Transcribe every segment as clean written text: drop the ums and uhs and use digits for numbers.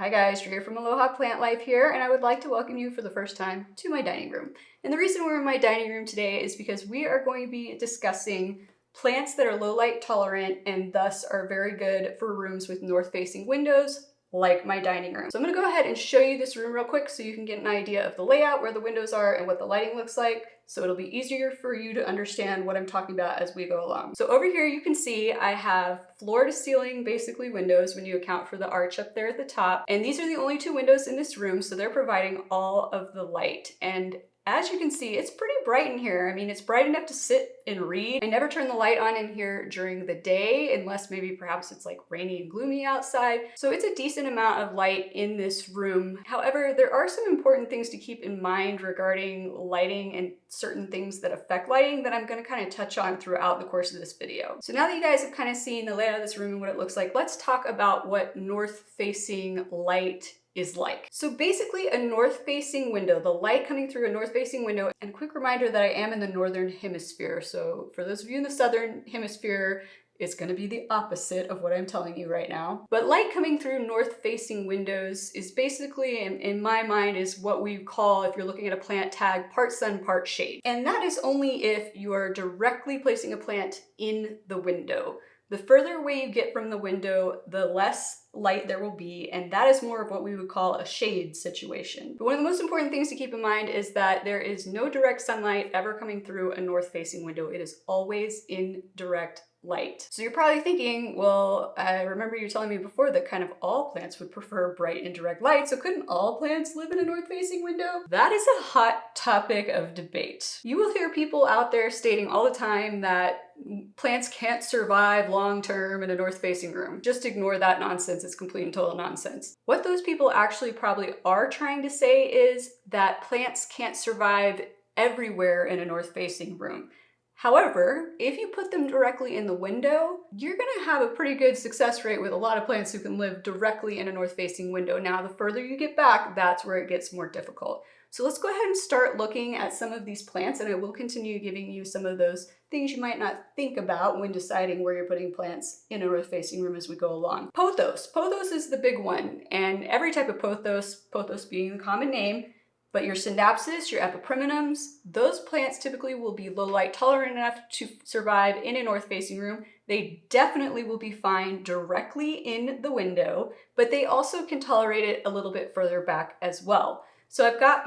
Hi guys, Drea from Aloha Plant Life here, and I would like to welcome you for the first time to my dining room. And the reason we're in my dining room today is because we are going to be discussing plants that are low light tolerant and thus are very good for rooms with north-facing windows, like my dining room. So I'm going to go ahead and show you this room real quick so you can get an idea of the layout, where the windows are, and what the lighting looks like. So it'll be easier for you to understand what I'm talking about as we go along. So over here you can see I have floor to ceiling basically windows when you account for the arch up there at the top. And these are the only two windows in this room, so they're providing all of the light. And as you can see, it's pretty bright in here. I mean, it's bright enough to sit and read. I never turn the light on in here during the day, unless maybe perhaps it's like rainy and gloomy outside. So it's a decent amount of light in this room. However, there are some important things to keep in mind regarding lighting and certain things that affect lighting that I'm going to kind of touch on throughout the course of this video. So now that you guys have kind of seen the layout of this room and what it looks like, let's talk about what north-facing light is like. So basically a north-facing window, the light coming through a north-facing window, and a quick reminder that I am in the northern hemisphere. So for those of you in the southern hemisphere, it's going to be the opposite of what I'm telling you right now. But light coming through north-facing windows is basically, in my mind, is what we call, if you're looking at a plant tag, part sun, part shade. And that is only if you are directly placing a plant in the window. The further away you get from the window, the less light there will be, and that is more of what we would call a shade situation. But one of the most important things to keep in mind is that there is no direct sunlight ever coming through a north-facing window. It is always indirect light. So you're probably thinking, well, I remember you telling me before that kind of all plants would prefer bright indirect light, so couldn't all plants live in a north-facing window? That is a hot topic of debate. You will hear people out there stating all the time that plants can't survive long-term in a north-facing room. Just ignore that nonsense. It's complete and total nonsense. What those people actually probably are trying to say is that plants can't survive everywhere in a north-facing room. However, if you put them directly in the window, you're gonna have a pretty good success rate with a lot of plants who can live directly in a north-facing window. Now, the further you get back, that's where it gets more difficult. So let's go ahead and start looking at some of these plants, and I will continue giving you some of those things you might not think about when deciding where you're putting plants in a north-facing room as we go along. Pothos. Pothos is the big one, and every type of pothos, pothos being the common name, but your Scindapsus, your Epipremnums, those plants typically will be low light tolerant enough to survive in a north-facing room. They definitely will be fine directly in the window, but they also can tolerate it a little bit further back as well. So I've got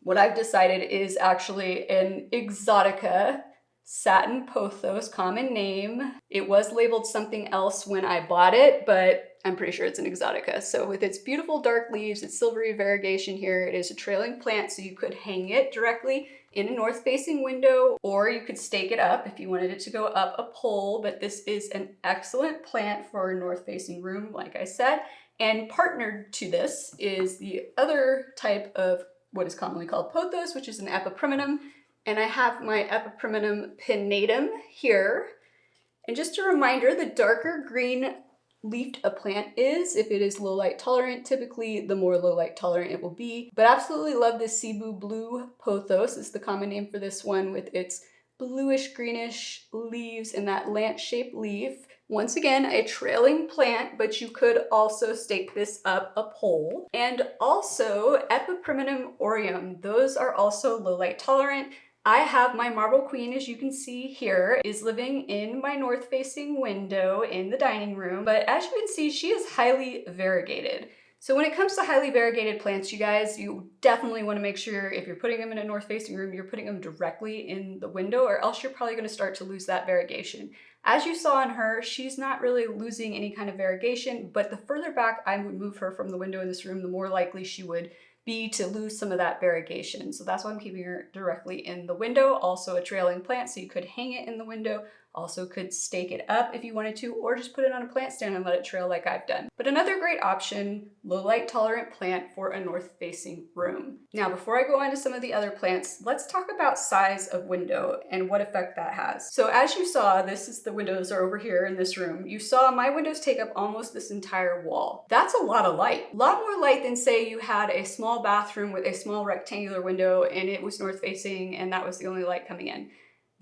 what I've decided is actually an Exotica Satin Pothos, common name. It was labeled something else when I bought it, but I'm pretty sure it's an Exotica. So with its beautiful dark leaves, its silvery variegation here, it is a trailing plant, so you could hang it directly in a north-facing window, or you could stake it up if you wanted it to go up a pole, but this is an excellent plant for a north-facing room, like I said. And partnered to this is the other type of what is commonly called pothos, which is an Epipremnum. And I have my Epipremnum pinnatum here. And just a reminder, the darker green leafed a plant is, if it is low light tolerant, typically the more low light tolerant it will be. But absolutely love this Cebu blue pothos. Is the common name for this one, with its bluish greenish leaves and that lance-shaped leaf. Once again, a trailing plant, but you could also stake this up a pole. And also Epipremnum aureum. Those are also low light tolerant. I have my marble queen, as you can see here, is living in my north-facing window in the dining room. But as you can see, she is highly variegated. So when it comes to highly variegated plants, you guys, you definitely want to make sure if you're putting them in a north-facing room, you're putting them directly in the window, or else you're probably going to start to lose that variegation. As you saw in her, she's not really losing any kind of variegation, but the further back I would move her from the window in this room, the more likely she would be to lose some of that variegation. So that's why I'm keeping her directly in the window. Also a trailing plant, so you could hang it in the window. Also could stake it up if you wanted to, or just put it on a plant stand and let it trail like I've done. But another great option, low light tolerant plant for a north-facing room. Now, before I go on to some of the other plants, let's talk about size of window and what effect that has. So as you saw, this is the windows are over here in this room. You saw my windows take up almost this entire wall. That's a lot of light. A lot more light than, say, you had a small bathroom with a small rectangular window and it was north-facing and that was the only light coming in.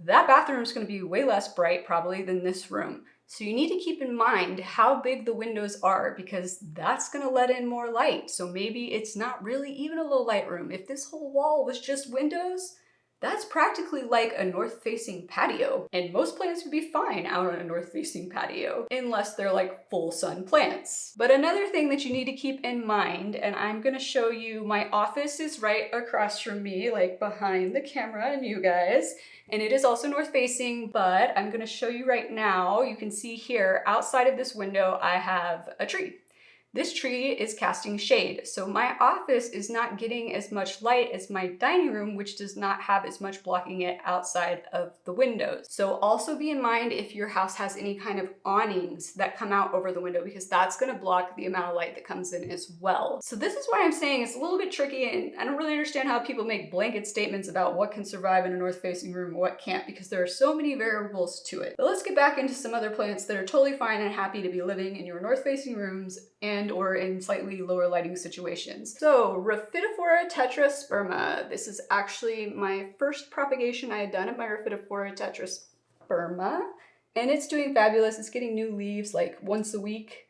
That bathroom is going to be way less bright probably than this room. So you need to keep in mind how big the windows are because that's going to let in more light. So maybe it's not really even a low light room. If this whole wall was just windows, that's practically like a north-facing patio, and most plants would be fine out on a north-facing patio, unless they're like full sun plants. But another thing that you need to keep in mind, and I'm gonna show you, my office is right across from me, like behind the camera and you guys, and it is also north-facing, but I'm gonna show you right now. You can see here, outside of this window, I have a tree. This tree is casting shade, so my office is not getting as much light as my dining room, which does not have as much blocking it outside of the windows. So also be in mind if your house has any kind of awnings that come out over the window, because that's going to block the amount of light that comes in as well. So this is why I'm saying it's a little bit tricky, and I don't really understand how people make blanket statements about what can survive in a north-facing room and what can't, because there are so many variables to it. But let's get back into some other plants that are totally fine and happy to be living in your north-facing rooms and or in slightly lower lighting situations. So Rhaphidophora tetrasperma. This is actually my first propagation I had done of my Rhaphidophora tetrasperma, and it's doing fabulous. It's getting new leaves like once a week.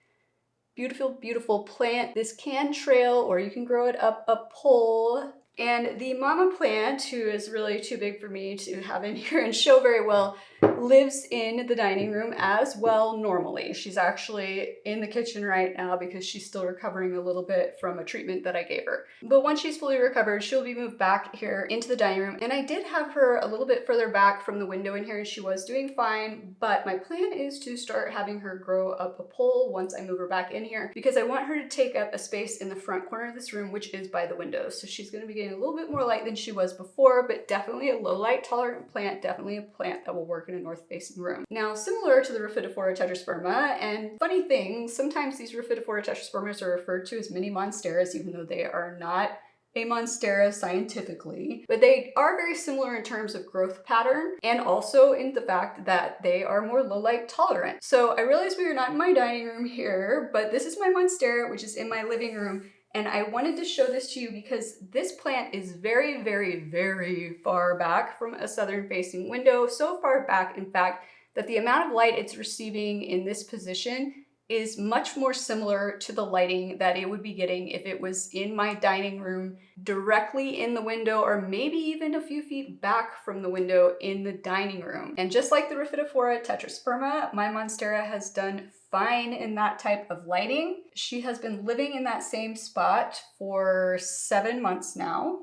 Beautiful, beautiful plant. This can trail or you can grow it up a pole. And the mama plant, who is really too big for me to have in here and show very well, lives in the dining room as well normally. She's actually in the kitchen right now because she's still recovering a little bit from a treatment that I gave her. But once she's fully recovered, she'll be moved back here into the dining room. And I did have her a little bit further back from the window in here and she was doing fine, but my plan is to start having her grow up a pole once I move her back in here because I want her to take up a space in the front corner of this room, which is by the window. So she's going to be getting a little bit more light than she was before, but definitely a low light tolerant plant, definitely a plant that will work in a north-facing room. Now, similar to the Rhaphidophora tetrasperma, and funny thing, sometimes these Rhaphidophora tetraspermas are referred to as mini monsteras, even though they are not a monstera scientifically, but they are very similar in terms of growth pattern and also in the fact that they are more low light tolerant. So I realize we are not in my dining room here, but this is my monstera, which is in my living room. And I wanted to show this to you because this plant is very, very, very far back from a southern facing window. So far back, in fact, that the amount of light it's receiving in this position is much more similar to the lighting that it would be getting if it was in my dining room directly in the window, or maybe even a few feet back from the window in the dining room. And just like the Rhaphidophora tetrasperma, my monstera has done fine in that type of lighting. She has been living in that same spot for 7 months now,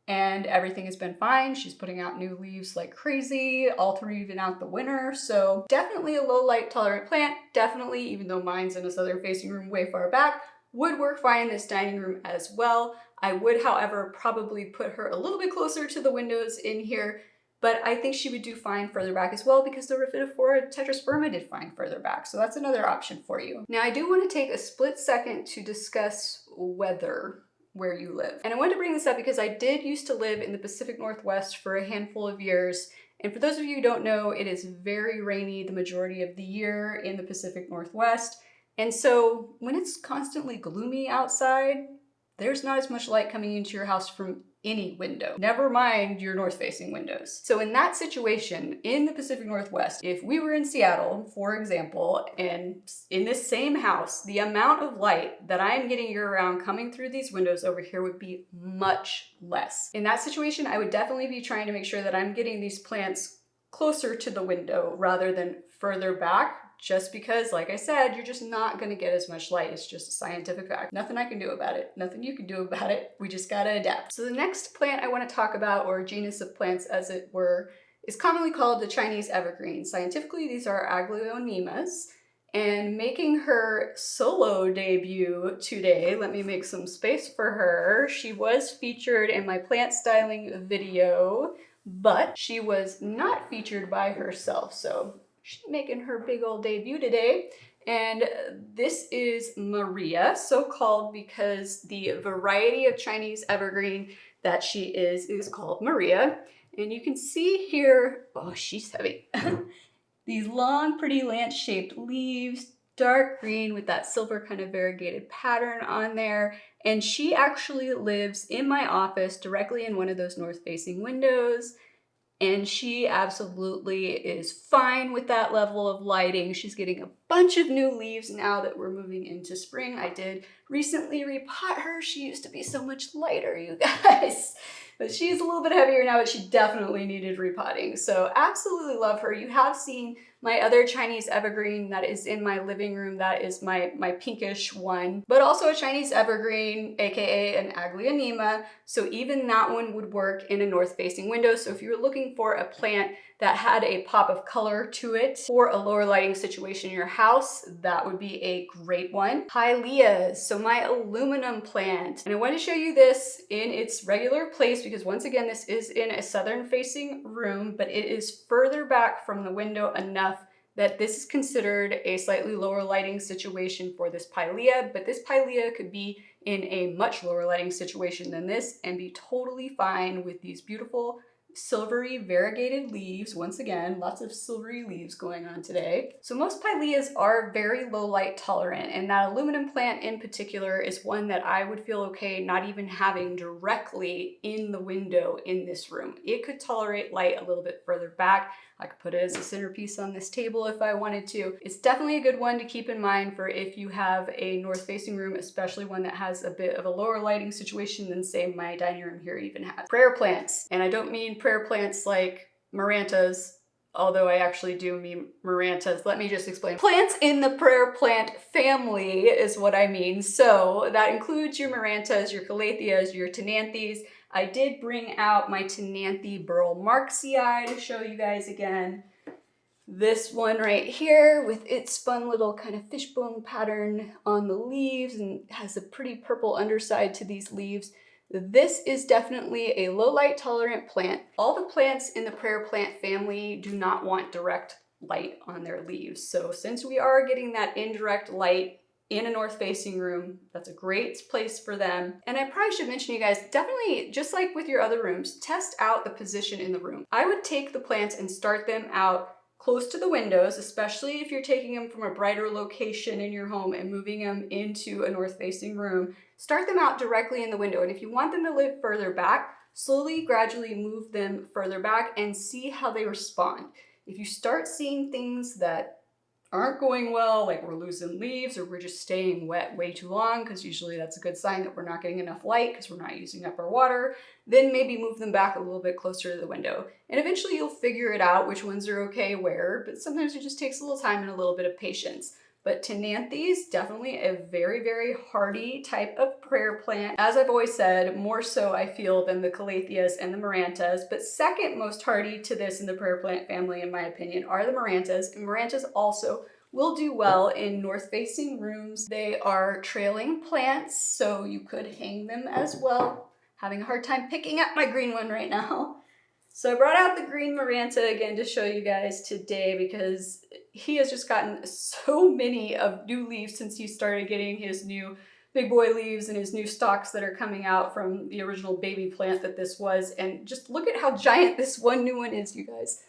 and everything has been fine. She's putting out new leaves like crazy, all through even out the winter. So definitely a low light tolerant plant. Definitely, even though mine's in a southern facing room way far back, would work fine in this dining room as well. I would, however, probably put her a little bit closer to the windows in here, but I think she would do fine further back as well because the Rhaphidophora tetrasperma did fine further back. So that's another option for you. Now I do want to take a split second to discuss weather where you live. And I wanted to bring this up because I did used to live in the Pacific Northwest for a handful of years. And for those of you who don't know, it is very rainy the majority of the year in the Pacific Northwest. And so when it's constantly gloomy outside, there's not as much light coming into your house from any window, never mind your north-facing windows. So in that situation, in the Pacific Northwest, if we were in Seattle, for example, and in this same house, the amount of light that I'm getting year-round coming through these windows over here would be much less. In that situation, I would definitely be trying to make sure that I'm getting these plants closer to the window rather than further back, just because, like I said, you're just not going to get as much light. It's just a scientific fact. Nothing I can do about it. Nothing you can do about it. We just gotta adapt. So the next plant I want to talk about, or genus of plants as it were, is commonly called the Chinese evergreen. Scientifically, these are Aglaonemas. And making her solo debut today, let me make some space for her. She was featured in my plant styling video, but she was not featured by herself. So she's making her big old debut today. And this is Maria, so called because the variety of Chinese evergreen that she is called Maria. And you can see here, oh, she's heavy. These long, pretty lance-shaped leaves, dark green with that silver kind of variegated pattern on there. And she actually lives in my office directly in one of those north-facing windows. and she absolutely is fine with that level of lighting. She's getting a bunch of new leaves now that we're moving into spring. I did recently repot her. She used to be so much lighter, you guys. But she's a little bit heavier now, but she definitely needed repotting. So absolutely love her. You have seen my other Chinese evergreen that is in my living room. That is my pinkish one, but also a Chinese evergreen, aka an Aglaonema. So even that one would work in a north-facing window. So if you were looking for a plant that had a pop of color to it for a lower lighting situation in your house, that would be a great one. Pileas, so my aluminum plant. And I want to show you this in its regular place because once again, this is in a southern facing room, but it is further back from the window enough that this is considered a slightly lower lighting situation for this Pilea, but this Pilea could be in a much lower lighting situation than this and be totally fine with these beautiful silvery variegated leaves. Once again, lots of silvery leaves going on today. So most Pileas are very low light tolerant, and that aluminum plant in particular is one that I would feel okay not even having directly in the window in this room. It could tolerate light a little bit further back. I could put it as a centerpiece on this table if I wanted to. It's definitely a good one to keep in mind for if you have a north-facing room, especially one that has a bit of a lower lighting situation than say my dining room here even has. Prayer plants, and I don't mean prayer plants like Marantas, although I actually do mean Marantas. Let me just explain. Plants in the prayer plant family is what I mean. So that includes your Marantas, your Calatheas, your Ctenanthes. I did bring out my Ctenanthe burle marxii to show you guys again. This one right here with its fun little kind of fishbone pattern on the leaves and has a pretty purple underside to these leaves. This is definitely a low light tolerant plant. All the plants in the prayer plant family do not want direct light on their leaves. So since we are getting that indirect light in a north-facing room, that's a great place for them. And I probably should mention, you guys, definitely, just like with your other rooms, test out the position in the room. I would take the plants and start them out close to the windows, especially if you're taking them from a brighter location in your home and moving them into a north-facing room. Start them out directly in the window. And if you want them to live further back, slowly, gradually move them further back and see how they respond. If you start seeing things that aren't going well, like we're losing leaves or we're just staying wet way too long, because usually that's a good sign that we're not getting enough light because we're not using up our water, then maybe move them back a little bit closer to the window. And eventually you'll figure it out which ones are okay where, but sometimes it just takes a little time and a little bit of patience. But Ctenanthe, definitely a very, very hardy type of prayer plant. As I've always said, more so I feel than the Calatheas and the Marantas, but second most hardy to this in the prayer plant family, in my opinion, are the Marantas. And Marantas also will do well in north-facing rooms. They are trailing plants, so you could hang them as well. Having a hard time picking up my green one right now. So I brought out the green Maranta again to show you guys today because he has just gotten so many of new leaves since he started getting his new big boy leaves and his new stalks that are coming out from the original baby plant that this was. And just look at how giant this one new one is, you guys.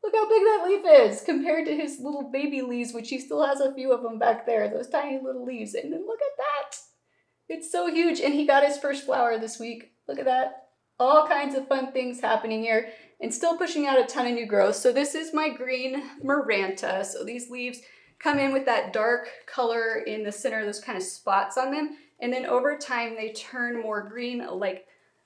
Look how big that leaf is compared to his little baby leaves, which he still has a few of them back there, those tiny little leaves. And then look at that. It's so huge. And he got his first flower this week. Look at that. All kinds of fun things happening here and still pushing out a ton of new growth. So this is my green Maranta. So these leaves come in with that dark color in the center, those kind of spots on them. And then over time, they turn more green like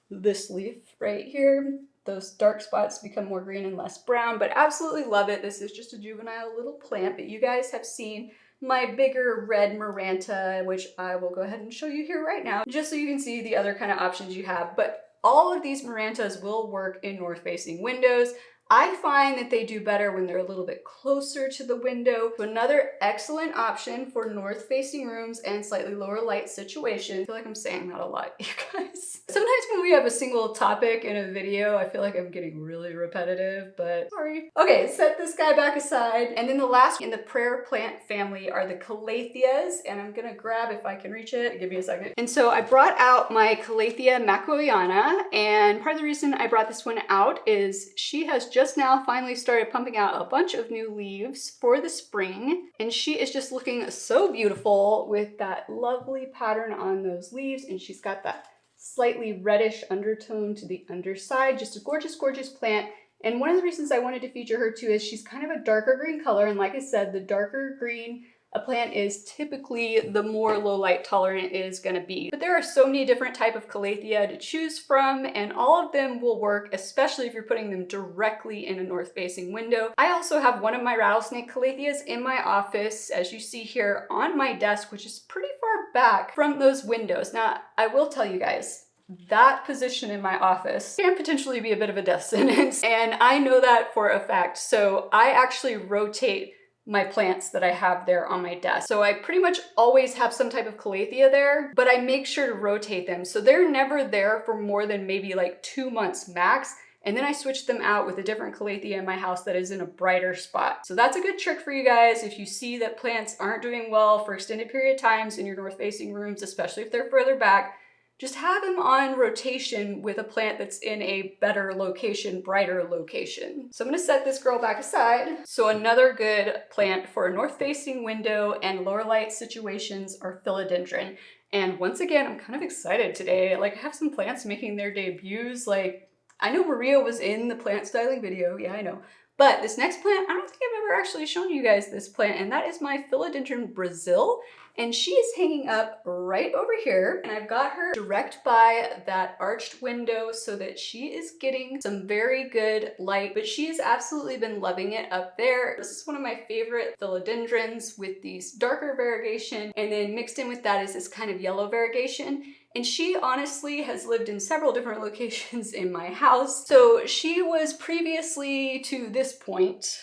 this leaf right here. Those dark spots become more green and less brown, but absolutely love it. This is just a juvenile little plant, but you guys have seen my bigger red Maranta, which I will go ahead and show you here right now, just so you can see the other kind of options you have. But all of these Marantas will work in north-facing windows. I find that they do better when they're a little bit closer to the window. So another excellent option for north-facing rooms and slightly lower light situations. I feel like I'm saying that a lot, you guys. Sometimes when we have a single topic in a video, I feel like I'm getting really repetitive, but sorry. Okay, set this guy back aside. And then the last in the prayer plant family are the Calatheas, and I'm gonna grab, if I can reach it, give me a second. And so I brought out my Calathea makoyana, and part of the reason I brought this one out is she has just now finally started pumping out a bunch of new leaves for the spring, and she is just looking so beautiful with that lovely pattern on those leaves, and she's got that slightly reddish undertone to the underside. Just a gorgeous, gorgeous plant. And one of the reasons I wanted to feature her too is she's kind of a darker green color, and like I said, the darker green a plant is, typically the more low light tolerant it is going to be. But there are so many different types of Calathea to choose from, and all of them will work, especially if you're putting them directly in a north facing window. I also have one of my rattlesnake Calatheas in my office, as you see here on my desk, which is pretty far back from those windows. Now, I will tell you guys, that position in my office can potentially be a bit of a death sentence, and I know that for a fact. So I actually rotate my plants that I have there on my desk. So I pretty much always have some type of Calathea there, but I make sure to rotate them. So they're never there for more than maybe like 2 months max. And then I switch them out with a different Calathea in my house that is in a brighter spot. So that's a good trick for you guys if you see that plants aren't doing well for extended period of times in your north facing rooms, especially if they're further back. Just have them on rotation with a plant that's in a better location, brighter location. So I'm gonna set this girl back aside. So another good plant for a north-facing window and lower light situations are philodendron. And once again, I'm kind of excited today. Like, I have some plants making their debuts. Like, I know Maria was in the plant styling video, yeah, I know. But this next plant, I don't think I've ever actually shown you guys this plant, and that is my Philodendron Brazil. And she is hanging up right over here, and I've got her direct by that arched window so that she is getting some very good light, but she has absolutely been loving it up there. This is one of my favorite philodendrons with these darker variegation, and then mixed in with that is this kind of yellow variegation. And she honestly has lived in several different locations in my house. So she was previously to this point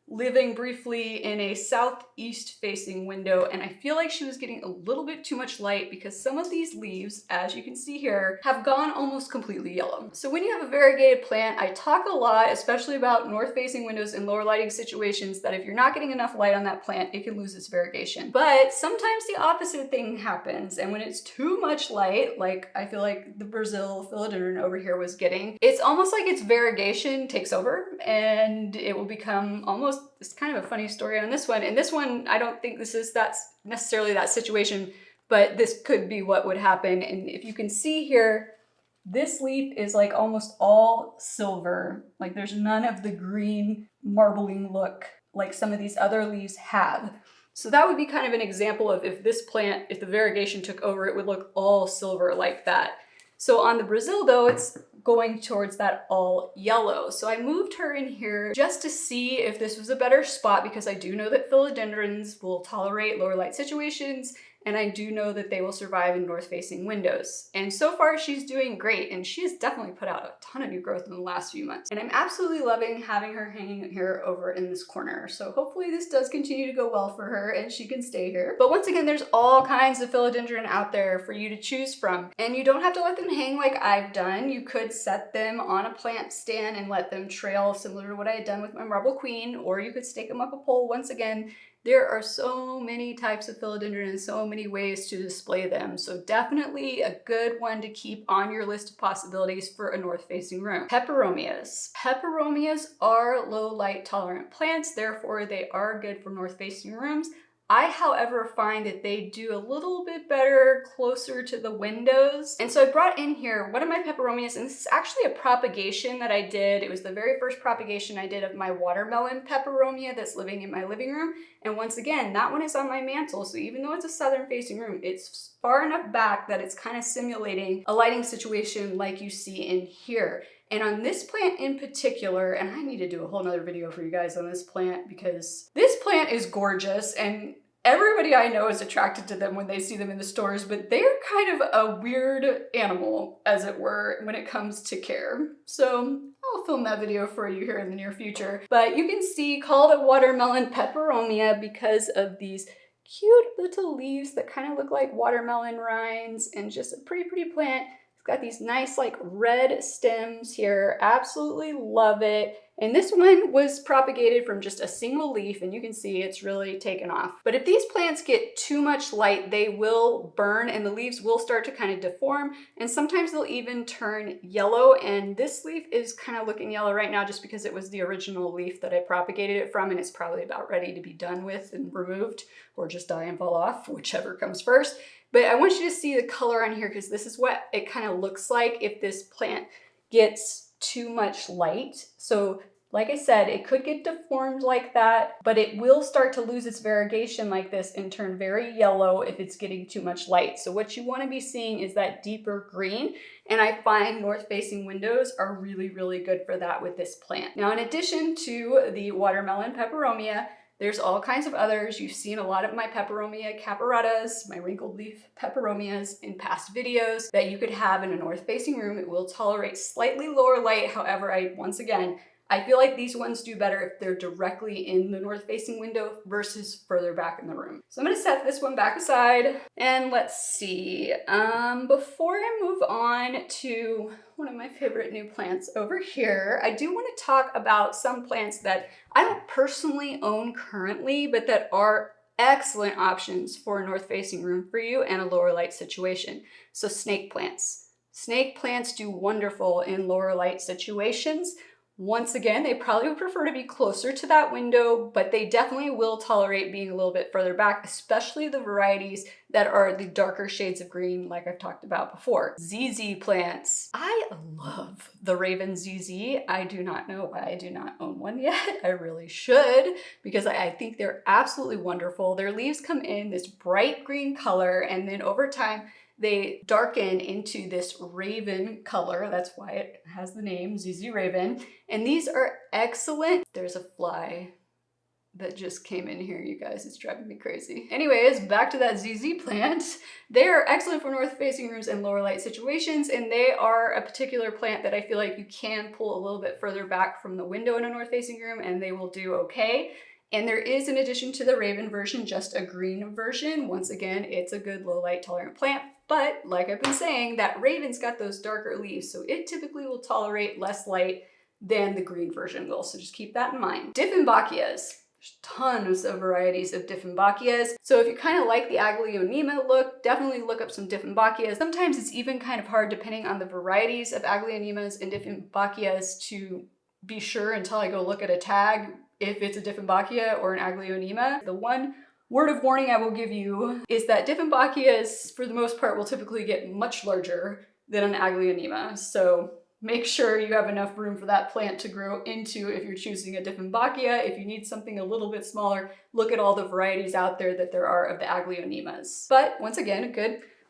living briefly in a southeast facing window, and I feel like she was getting a little bit too much light because some of these leaves, as you can see here, have gone almost completely yellow. So when you have a variegated plant, I talk a lot, especially about north facing windows and lower lighting situations, that if you're not getting enough light on that plant, it can lose its variegation. But sometimes the opposite thing happens, and when it's too much light, like I feel like the Brazil philodendron over here was getting, it's almost like its variegation takes over and it will become almost, it's kind of a funny story on this one. And this one, I don't think this is that's necessarily that situation, but this could be what would happen. And if you can see here, this leaf is like almost all silver. Like there's none of the green marbling look like some of these other leaves have. So that would be kind of an example of if this plant, if the variegation took over, it would look all silver like that. So on the Brazil though, it's going towards that all yellow. So I moved her in here just to see if this was a better spot, because I do know that philodendrons will tolerate lower light situations, and I do know that they will survive in north-facing windows. And so far she's doing great, and she has definitely put out a ton of new growth in the last few months. And I'm absolutely loving having her hanging here over in this corner. So hopefully this does continue to go well for her and she can stay here. But once again, there's all kinds of philodendron out there for you to choose from. And you don't have to let them hang like I've done. You could set them on a plant stand and let them trail, similar to what I had done with my marble queen, or you could stake them up a pole. Once again, there are so many types of philodendron and so many ways to display them. So definitely a good one to keep on your list of possibilities for a north-facing room. Peperomias. Peperomias are low light tolerant plants, therefore they are good for north-facing rooms. I, however, find that they do a little bit better closer to the windows. And so I brought in here one of my peperomias, and this is actually a propagation that I did. It was the very first propagation I did of my watermelon peperomia that's living in my living room. And once again, that one is on my mantle. So even though it's a southern facing room, it's far enough back that it's kind of simulating a lighting situation like you see in here. And on this plant in particular, and I need to do a whole nother video for you guys on this plant because this plant is gorgeous and everybody I know is attracted to them when they see them in the stores, but they're kind of a weird animal, as it were, when it comes to care. So I'll film that video for you here in the near future. But you can see, called a watermelon peperomia because of these cute little leaves that kind of look like watermelon rinds, and just a pretty plant. Got these nice like red stems here. Absolutely love it. And this one was propagated from just a single leaf, and you can see it's really taken off. But if these plants get too much light, they will burn and the leaves will start to kind of deform, and sometimes they'll even turn yellow. And this leaf is kind of looking yellow right now just because it was the original leaf that I propagated it from, and it's probably about ready to be done with and removed, or just die and fall off, whichever comes first. But I want you to see the color on here because this is what it kind of looks like if this plant gets too much light. So like I said, it could get deformed like that, but it will start to lose its variegation like this and turn very yellow if it's getting too much light. So what you want to be seeing is that deeper green, and I find north-facing windows are really, really good for that with this plant. Now, in addition to the watermelon peperomia, there's all kinds of others. You've seen a lot of my peperomia caparatas, my wrinkled leaf peperomias in past videos that you could have in a north-facing room. It will tolerate slightly lower light. However, I feel like these ones do better if they're directly in the north-facing window versus further back in the room. So I'm gonna set this one back aside, and let's see. Before I move on to one of my favorite new plants over here, I do want to talk about some plants that I don't personally own currently, but that are excellent options for a north-facing room for you and a lower light situation. So snake plants. Snake plants do wonderful in lower light situations. Once again, they probably would prefer to be closer to that window, but they definitely will tolerate being a little bit further back, especially the varieties that are the darker shades of green like I've talked about before. ZZ plants. I love the Raven ZZ. I do not know why I do not own one yet. I really should, because I think they're absolutely wonderful. Their leaves come in this bright green color, and then over time, they darken into this raven color. That's why it has the name ZZ Raven. And these are excellent. There's a fly that just came in here, you guys. It's driving me crazy. Anyways, back to that ZZ plant. They are excellent for north-facing rooms and lower light situations, and they are a particular plant that I feel like you can pull a little bit further back from the window in a north-facing room, and they will do okay. And there is, in addition to the Raven version, just a green version. Once again, it's a good low light tolerant plant. But like I've been saying, that Raven's got those darker leaves, so it typically will tolerate less light than the green version will. So just keep that in mind. Dieffenbachias. There's tons of varieties of Dieffenbachias. So if you kind of like the Aglaonema look, definitely look up some Dieffenbachias. Sometimes it's even kind of hard, depending on the varieties of Aglaonemas and Dieffenbachias, to be sure until I go look at a tag if it's a Dieffenbachia or an Aglaonema. The one word of warning I will give you is that Dieffenbachias, for the most part, will typically get much larger than an Aglaonema. So make sure you have enough room for that plant to grow into if you're choosing a Dieffenbachia. If you need something a little bit smaller, look at all the varieties out there that there are of the Aglaonemas. But once again, a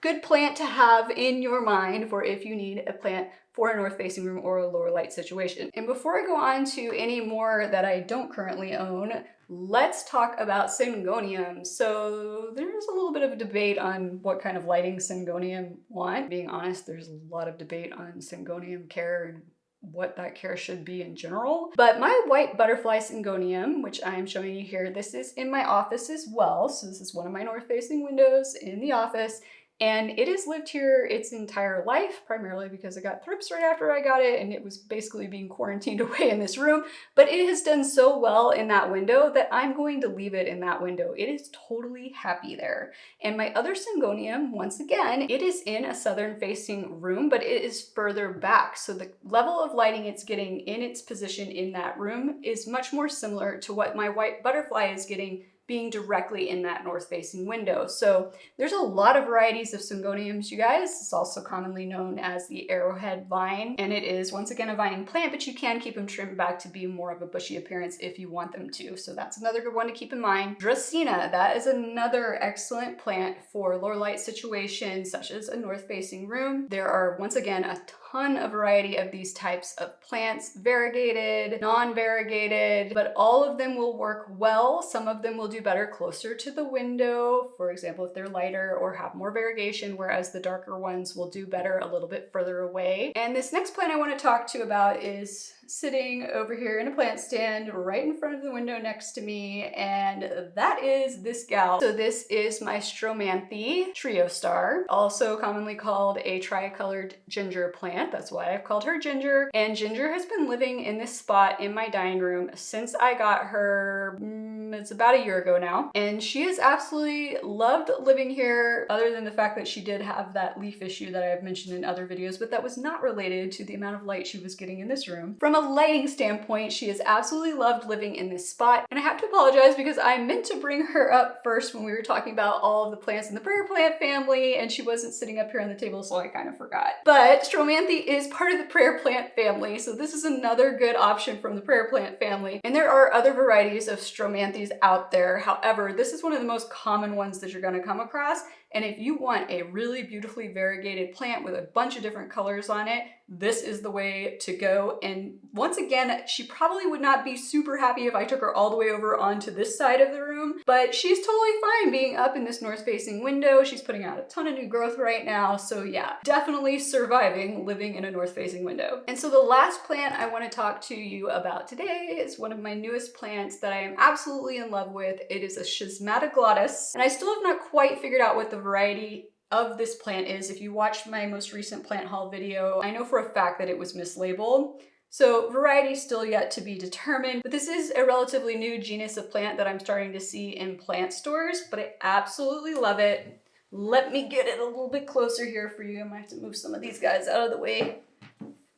good plant to have in your mind for if you need a plant for a north-facing room or a lower light situation. And before I go on to any more that I don't currently own, let's talk about Syngonium. So there's a little bit of a debate on what kind of lighting Syngonium want. Being honest, there's a lot of debate on Syngonium care and what that care should be in general. But my white butterfly Syngonium, which I am showing you here, this is in my office as well. So this is one of my north-facing windows in the office. And it has lived here its entire life, primarily because I got thrips right after I got it, and it was basically being quarantined away in this room. But it has done so well in that window that I'm going to leave it in that window. It is totally happy there. And my other Syngonium, once again, it is in a southern-facing room, but it is further back. So the level of lighting it's getting in its position in that room is much more similar to what my white butterfly is getting being directly in that north-facing window. So there's a lot of varieties of Syngoniums, you guys. It's also commonly known as the arrowhead vine, and it is, once again, a vining plant, but you can keep them trimmed back to be more of a bushy appearance if you want them to. So that's another good one to keep in mind. Dracaena, that is another excellent plant for lower light situations, such as a north-facing room. There are, once again, a ton of variety of these types of plants, variegated, non-variegated, but all of them will work well. Some of them will do better closer to the window, for example, if they're lighter or have more variegation, whereas the darker ones will do better a little bit further away. And this next plant I want to talk to you about is sitting over here in a plant stand right in front of the window next to me, and that is this gal. So this is my Ctenanthe trio star, also commonly called a tricolored ginger plant. That's why I've called her Ginger. And Ginger has been living in this spot in my dining room since I got her, it's about a year ago now. And she has absolutely loved living here, other than the fact that she did have that leaf issue that I've mentioned in other videos, but that was not related to the amount of light she was getting in this room from from a lighting standpoint, she has absolutely loved living in this spot. And I have to apologize because I meant to bring her up first when we were talking about all of the plants in the prayer plant family, and she wasn't sitting up here on the table, so I kind of forgot. But Stromanthe is part of the prayer plant family, so this is another good option from the prayer plant family. And there are other varieties of Stromanthes out there. However, this is one of the most common ones that you're going to come across. And if you want a really beautifully variegated plant with a bunch of different colors on it, this is the way to go. And once again, she probably would not be super happy if I took her all the way over onto this side of the room, but she's totally fine being up in this north-facing window. She's putting out a ton of new growth right now. So yeah, definitely surviving living in a north-facing window. And so the last plant I want to talk to you about today is one of my newest plants that I am absolutely in love with. It is a schismatoglottis, and I still have not quite figured out what the variety of this plant is. If you watched my most recent plant haul video, I know for a fact that it was mislabeled. So variety still yet to be determined, but this is a relatively new genus of plant that I'm starting to see in plant stores, but I absolutely love it. Let me get it a little bit closer here for you. I might have to move some of these guys out of the way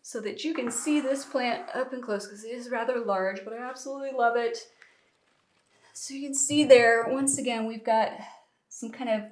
so that you can see this plant up and close because it is rather large, but I absolutely love it. So you can see there, once again, we've got some kind of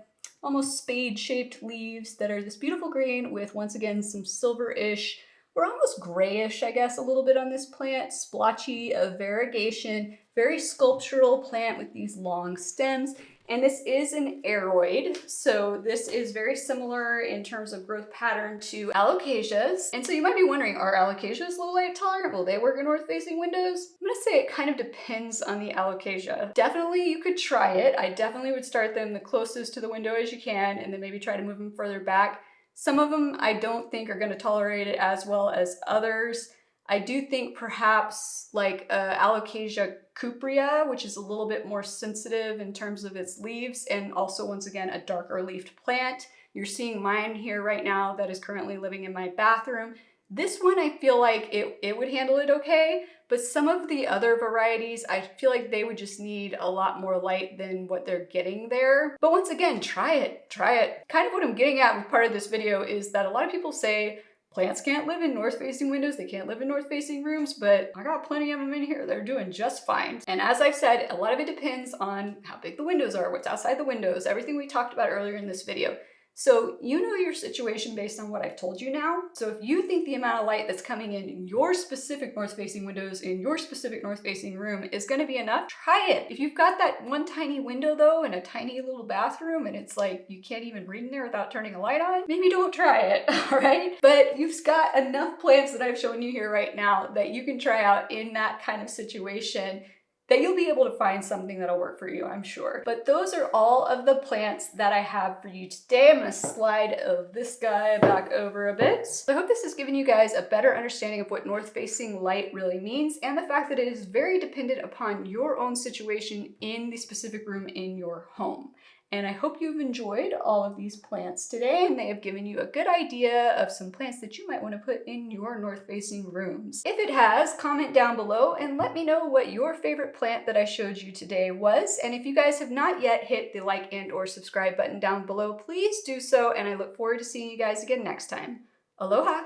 almost spade-shaped leaves that are this beautiful green with, once again, some silver-ish or almost grayish, I guess, a little bit on this plant. Splotchy of variegation, very sculptural plant with these long stems. And this is an aroid, so this is very similar in terms of growth pattern to alocasias. And so you might be wondering, are alocasias low light tolerant? Will they work in north-facing windows? I'm gonna say it kind of depends on the alocasia. Definitely you could try it. I definitely would start them the closest to the window as you can, and then maybe try to move them further back. Some of them I don't think are gonna tolerate it as well as others. I do think perhaps like Alocasia cuprea, which is a little bit more sensitive in terms of its leaves, and also once again a darker leafed plant. You're seeing mine here right now that is currently living in my bathroom. This one I feel like it would handle it okay, but some of the other varieties I feel like they would just need a lot more light than what they're getting there. But once again, try it. Kind of what I'm getting at with part of this video is that a lot of people say plants can't live in north-facing windows, they can't live in north-facing rooms, but I got plenty of them in here. They're doing just fine. And as I've said, a lot of it depends on how big the windows are, what's outside the windows, everything we talked about earlier in this video. So you know your situation based on what I've told you now. So if you think the amount of light that's coming in your specific north-facing windows in your specific north-facing room is going to be enough, try it. If you've got that one tiny window though in a tiny little bathroom and it's like you can't even read in there without turning a light on, maybe don't try it, all right? But you've got enough plants that I've shown you here right now that you can try out in that kind of situation that you'll be able to find something that'll work for you, I'm sure. But those are all of the plants that I have for you today. I'm gonna slide this guy back over a bit. So I hope this has given you guys a better understanding of what north-facing light really means and the fact that it is very dependent upon your own situation in the specific room in your home. And I hope you've enjoyed all of these plants today and they have given you a good idea of some plants that you might want to put in your north-facing rooms. If it has, comment down below and let me know what your favorite plant that I showed you today was. And if you guys have not yet hit the like and or subscribe button down below, please do so. And I look forward to seeing you guys again next time. Aloha!